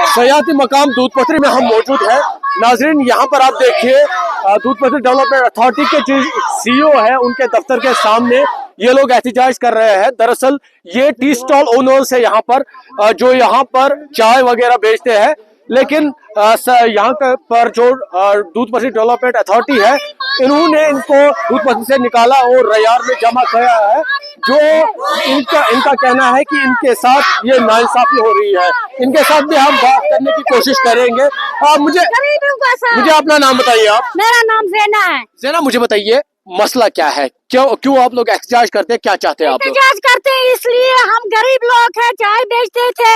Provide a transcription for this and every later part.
सयाती मकाम दूध पथरी में हम मौजूद हैं। नाजरीन, यहाँ पर आप देखिए दूध पथरी डेवलपमेंट अथॉरिटी के जो सीईओ है उनके दफ्तर के सामने ये लोग एहतजाज कर रहे हैं। दरअसल ये टी स्टॉल ओनर्स है यहाँ पर जो यहाँ पर चाय वगैरह बेचते हैं, लेकिन यहाँ पर जो दूध पथरी डेवलपमेंट अथॉरिटी है इन्होंने इनको दूध पथरी से निकाला और रैयार में जमा किया है। जो इनका कहना है कि इनके साथ ये नाइंसाफी हो रही है। इनके साथ भी हम बात करने की कोशिश करेंगे। मुझे अपना नाम बताइए। आप? मेरा नाम ज़ैना है। ज़ैना, मुझे बताइए मसला क्या है, क्यों आप लोग एहतजाज करते हैं, क्या चाहते हैं आप लोग? एहतजाज करते हैं इसलिए हम गरीब लोग हैं, चाय बेचते थे,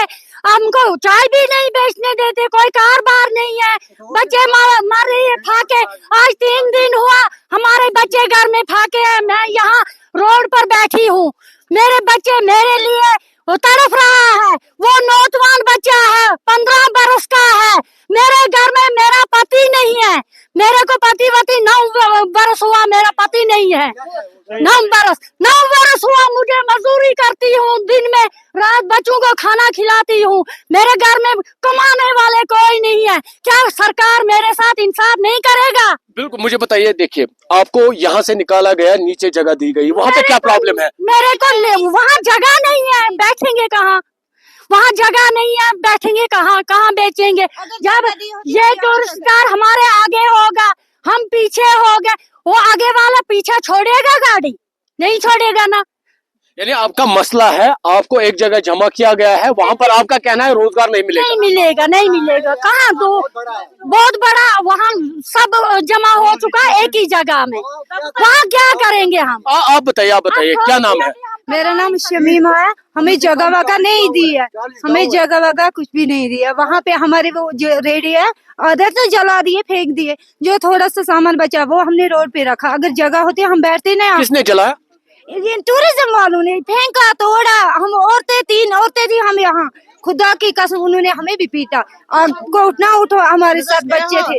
हमको चाय भी नहीं बेचने देते, कोई कारोबार नहीं है, बच्चे मर रही है फाके। आज 3 दिन हुआ हमारे बच्चे घर में फाके हैं, मैं यहाँ रोड पर बैठी हूँ, मेरे बच्चे मेरे लिए वो तड़प रहा है। वो नौजवान बच्चा है, 15 बरस का है, मेरे घर में मेरा पति नहीं है, मेरे को पति 9 बरस हुआ, मेरा पति नहीं है। 9 बरस हुआ मुझे मजदूरी करती हूँ, दिन में रात बच्चों को खाना खिलाती हूँ, मेरे घर में कमाने वाले कोई नहीं है। क्या सरकार मेरे साथ इंसाफ नहीं करेगा? बिल्कुल, मुझे बताइए। देखिए, आपको यहाँ से निकाला गया, नीचे जगह दी गई, वहाँ पे क्या प्रॉब्लम है? मेरे को वहाँ जगह नहीं है, बैठेंगे कहाँ? वहाँ जगह नहीं है, बैठेंगे कहाँ बेचेंगे? जब ये टूरिस्टर हमारे आगे होगा, हम पीछे हो गए, वो आगे वाला पीछे छोड़ेगा गाड़ी? नहीं छोड़ेगा ना। यानी आपका मसला है, आपको एक जगह जमा किया गया है, वहाँ पर आपका कहना है रोजगार नहीं मिलेगा। नहीं मिलेगा। कहाँ? तो बहुत बड़ा वहाँ सब जमा हो चुका है एक ही जगह में, वहाँ क्या करेंगे हम? आप बताइए क्या नाम है? मेरा नाम शमीमा है। हमें जगह वगह नहीं दी है, हमें जगह वगह कुछ भी नहीं दिया। वहाँ पे हमारे वो जो रेडी है आधे तो जला दिए, फेंक दिए। जो थोड़ा सा सामान बचा वो हमने रोड पे रखा। अगर जगह होती हम बैठते ना। किसने जलाया? टूरिज्म वालों ने फेंका, तोड़ा। हम तीन औरतें थी, हम यहाँ खुदा की कसम उन्होंने हमें भी पीटा और उठो हमारे साथ बच्चे थे।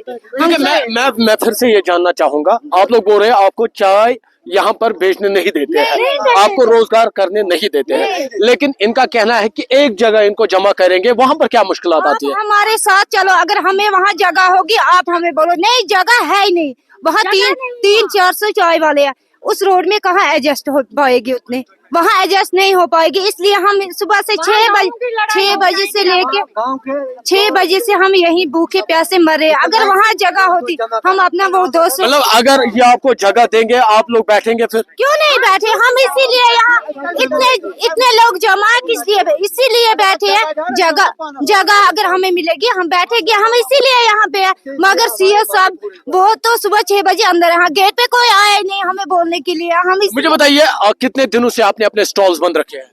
मैं फिर से ये जानना चाहूंगा, आप लोग बोल रहे हैं आपको चाय यहाँ पर बेचने नहीं देते हैं, आपको रोजगार करने नहीं देते हैं, लेकिन इनका कहना है कि एक जगह इनको जमा करेंगे, वहाँ पर क्या मुश्किलात आती है? हमारे साथ चलो, अगर हमें वहाँ जगह होगी आप हमें बोलो। नहीं, जगह है ही नहीं। वहाँ 300-400 चाय वाले हैं, उस रोड में कहाँ एडजस्ट हो पाएगी? उतने वहाँ एडजस्ट नहीं हो पाएगी। इसलिए हम सुबह से 6 बजे से लेके 6 बजे से हम यहीं भूखे प्यासे मर रहे। अगर वहाँ जगह होती हम अपना वो दोस्त, मतलब अगर ये आपको जगह देंगे आप लोग बैठेंगे, फिर क्यों नहीं बैठे? हम इसीलिए यहाँ इतने लोग जमा इसीलिए बैठे हैं। जगह अगर हमें मिलेगी हम बैठेंगे, हम इसीलिए यहाँ पे है। मगर सीएस साहब वो तो सुबह 6 बजे अंदर है, गेट पे कोई आया नहीं हमें बोलने के लिए। मुझे बताइए कितने दिनों से आपने अपने स्टॉल्स बंद रखे हैं?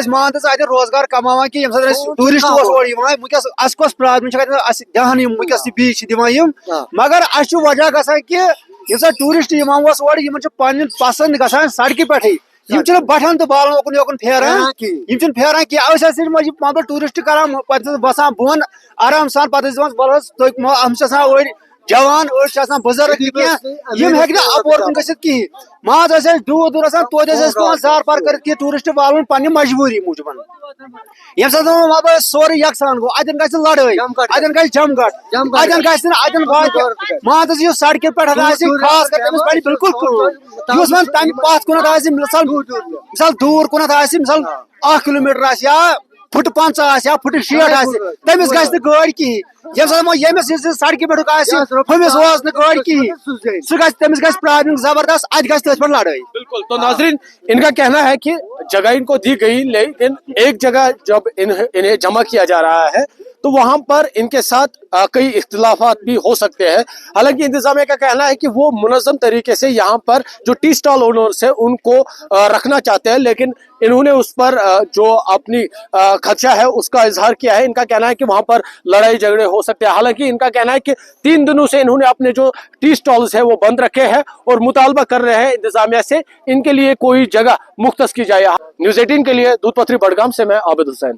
मान रोजगार कमा कि टूरिस्ट ध्यान बीच मगर वजह ग टूरिस्ट और पसंद ग सड़क पे बठान तो बालन ओकुन योकुन फेरान फेरान कि मतलब टूरिस्ट कर बसान बोन आराम सान पे जवान बुजुर्ग अपोर कहीं माज दूर दूर तो जार पार कर टूरिस्ट वाल पे मजबूरी मूजूब ये सोरे यकसान गो अदन ग लड़ाई अदन ग जमगट अदन मान सड़क पे खास कर बिल्कुल तम पथ कुन मिसाल दूर कुन मिसाल 1 किलोमीटर या फुट 50 या फुट 60 तमिस गाड़ी कहीं यमिस सड़क पे हमिस गाड़ी कहीं तमिस प्रॉब्लम जबरदस्त अत पे लड़ाई। बिल्कुल। तो नाजरीन, इनका कहना है कि जगह इनको दी गई, लेकिन एक जगह जब इन्हें जमा किया जा रहा है तो वहां पर इनके साथ कई इख्तिलाफात भी हो सकते हैं। हालांकि इंतजामिया का कहना है कि वो मुनज़्ज़म तरीके से यहाँ पर जो टी स्टॉल ओनर्स है उनको रखना चाहते हैं, लेकिन इन्होंने उस पर जो अपनी खदशा है उसका इजहार किया है। इनका कहना है कि वहां पर लड़ाई झगड़े हो सकते हैं। हालांकि इनका कहना है कि 3 दिनों से इन्होंने अपने जो टी स्टॉल्स है वो बंद रखे हैं और मुतालबा कर रहे हैं इंतजामिया से इनके लिए कोई जगह मुख्तस की जाए। न्यूज़ 18 के लिए दूध पथरी बडगाम से मैं आबिद हुसैन।